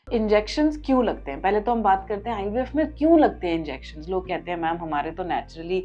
Injections क्यों लगते हैं? पहले तो हम बात करते हैं आईवीएफ में क्यों लगते हैं इंजेक्शंस। लोग कहते हैं मैम हमारे तो नेचुरली,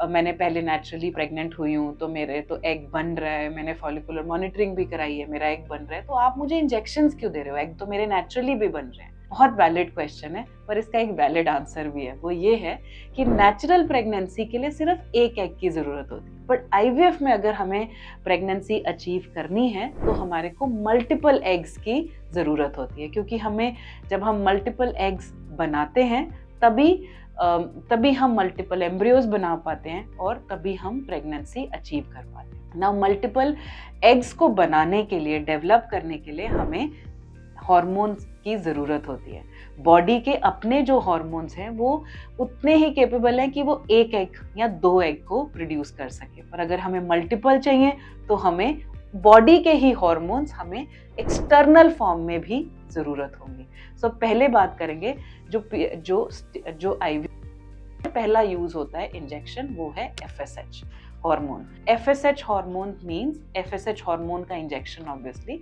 मैंने पहले नेचुरली प्रेग्नेंट हुई हूँ तो मेरे तो एग बन रहा है, मैंने फॉलिकुलर मॉनिटरिंग भी कराई है, मेरा एग बन रहा है, तो आप मुझे इंजेक्शंस क्यों दे रहे हो? एग तो मेरे नेचुरली भी बन रहे हैं। बहुत वैलिड क्वेश्चन है, पर इसका एक वैलिड आंसर भी है। वो ये है कि नेचुरल प्रेगनेंसी के लिए सिर्फ एक एग की जरूरत होती है, बट आईवीएफ में अगर हमें प्रेगनेंसी अचीव करनी है तो हमारे को मल्टीपल एग्स की जरूरत होती है, क्योंकि हमें जब हम मल्टीपल एग्स बनाते हैं तभी हम मल्टीपल एम्ब्रियोज बना पाते हैं और तभी हम प्रेगनेंसी अचीव कर पाते हैं। नाउ मल्टीपल एग्स को बनाने के लिए, डेवलप करने के लिए हमें हार्मोन्स की ज़रूरत होती है। बॉडी के अपने जो हार्मोन्स हैं वो उतने ही कैपेबल हैं कि वो एक एग या 2 एग को प्रोड्यूस कर सके, पर अगर हमें मल्टीपल चाहिए तो हमें बॉडी के ही हार्मोन्स हमें एक्सटर्नल फॉर्म में भी ज़रूरत होगी। सो पहले बात करेंगे जो आईवी पहला यूज होता है इंजेक्शन, वो है FSH hormone. FSH hormone means, FSH hormone का injection obviously,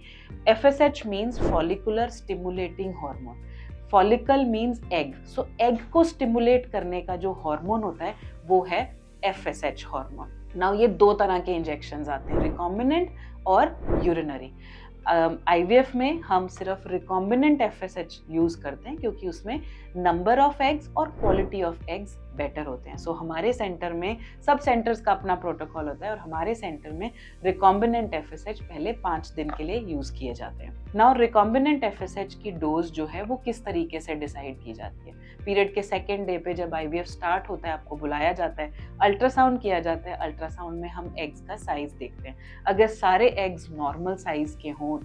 FSH means follicular stimulating hormone. Follicle means egg, so egg को स्टिमुलेट करने का जो हार्मोन होता है वो है एफएसएच हार्मोन। नाउ ये 2 तरह के इंजेक्शंस आते हैं, रिकॉम्बिनेंट और यूरिनरी। आईवीएफ में हम सिर्फ रिकॉम्बिनेंट एफएसएच यूज करते हैं क्योंकि उसमें नंबर ऑफ एग्स और क्वालिटी ऑफ एग्स बेटर होते हैं। सो हमारे सेंटर में, सब सेंटर्स का अपना प्रोटोकॉल होता है और हमारे सेंटर में रिकॉम्बिनेंट एफएसएच पहले 5 दिन के लिए यूज किए जाते हैं। नाउ रिकॉम्बिनेंट एफएसएच की डोज जो है वो किस तरीके से डिसाइड की जाती है? पीरियड के 2nd डे पे जब आईवीएफ स्टार्ट होता है आपको बुलाया जाता है, अल्ट्रासाउंड किया जाता है। अल्ट्रासाउंड में हम एग्स का साइज देखते हैं, अगर सारे एग्स नॉर्मल साइज के हों,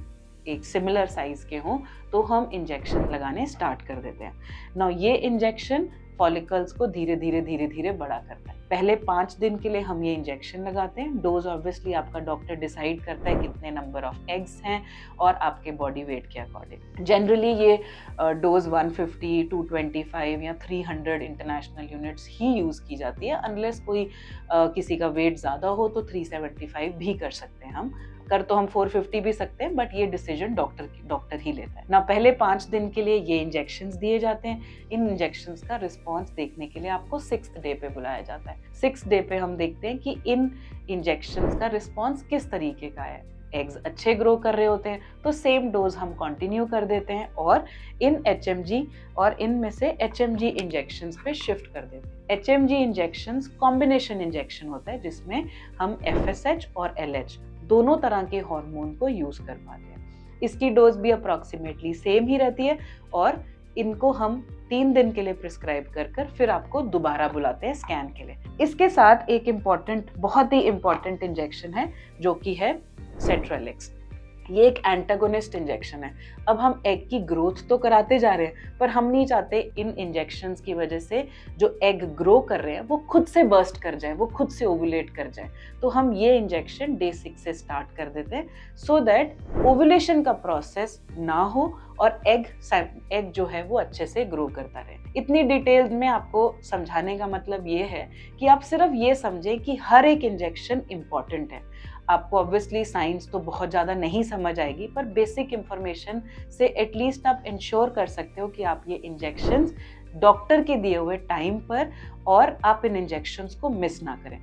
एक सिमिलर साइज के हों, तो हम इंजेक्शन लगाने स्टार्ट कर देते हैं। नाउ ये इंजेक्शन फॉलिकल्स को धीरे धीरे बड़ा करता है। पहले 5 दिन के लिए हम ये इंजेक्शन लगाते हैं। डोज ऑब्वियसली आपका डॉक्टर डिसाइड करता है कितने नंबर ऑफ एग्स हैं और आपके बॉडी वेट के अकॉर्डिंग। जनरली ये डोज 150, 225 या 300 इंटरनेशनल यूनिट्स ही यूज की जाती है। अनलेस कोई किसी का वेट ज़्यादा हो तो 375 भी कर सकते हैं हम। कर तो हम 450 भी सकते हैं, बट ये डिसीजन डॉक्टर ही लेता है ना। पहले 5 दिन के लिए ये इंजेक्शंस दिए जाते हैं। इन इंजेक्शंस का रिस्पांस देखने के लिए आपको 6th डे पे बुलाया जाता है। 6th डे पे हम देखते हैं कि इन इंजेक्शंस का रिस्पांस किस तरीके का है। एग्स अच्छे ग्रो कर रहे होते हैं तो सेम डोज हम कंटिन्यू कर देते हैं और इन एचएमजी और इनमें से एचएमजी इंजेक्शंस पे शिफ्ट कर देते हैं। एचएमजी इंजेक्शंस कॉम्बिनेशन इंजेक्शन होता है जिसमें हम एफएसएच और एलएच दोनों तरह के हार्मोन को यूज कर पाते हैं। इसकी डोज भी अप्रॉक्सीमेटली सेम ही रहती है और इनको हम 3 दिन के लिए प्रिस्क्राइब कर फिर आपको दोबारा बुलाते हैं स्कैन के लिए। इसके साथ एक बहुत ही इंपॉर्टेंट इंजेक्शन है जो कि है सेट्रेलिक्स। ये एक एंटागोनिस्ट इंजेक्शन है। अब हम एग की ग्रोथ तो कराते जा रहे हैं, पर हम नहीं चाहते इन इंजेक्शंस की वजह से जो एग ग्रो कर रहे हैं वो खुद से बर्स्ट कर जाए, वो खुद से ओवुलेट कर जाए। तो हम ये इंजेक्शन डे 6 से स्टार्ट कर देते हैं सो दैट ओवुलेशन का प्रोसेस ना हो और एग जो है वो अच्छे से ग्रो करता रहे। इतनी डिटेल में आपको समझाने का मतलब ये है कि आप सिर्फ ये समझें कि हर एक इंजेक्शन इंपॉर्टेंट है। आपको ऑब्वियसली साइंस तो बहुत ज़्यादा नहीं समझ आएगी, पर बेसिक इंफॉर्मेशन से एटलीस्ट आप इंश्योर कर सकते हो कि आप ये इंजेक्शंस डॉक्टर के दिए हुए टाइम पर और आप इन इंजेक्शंस को मिस ना करें।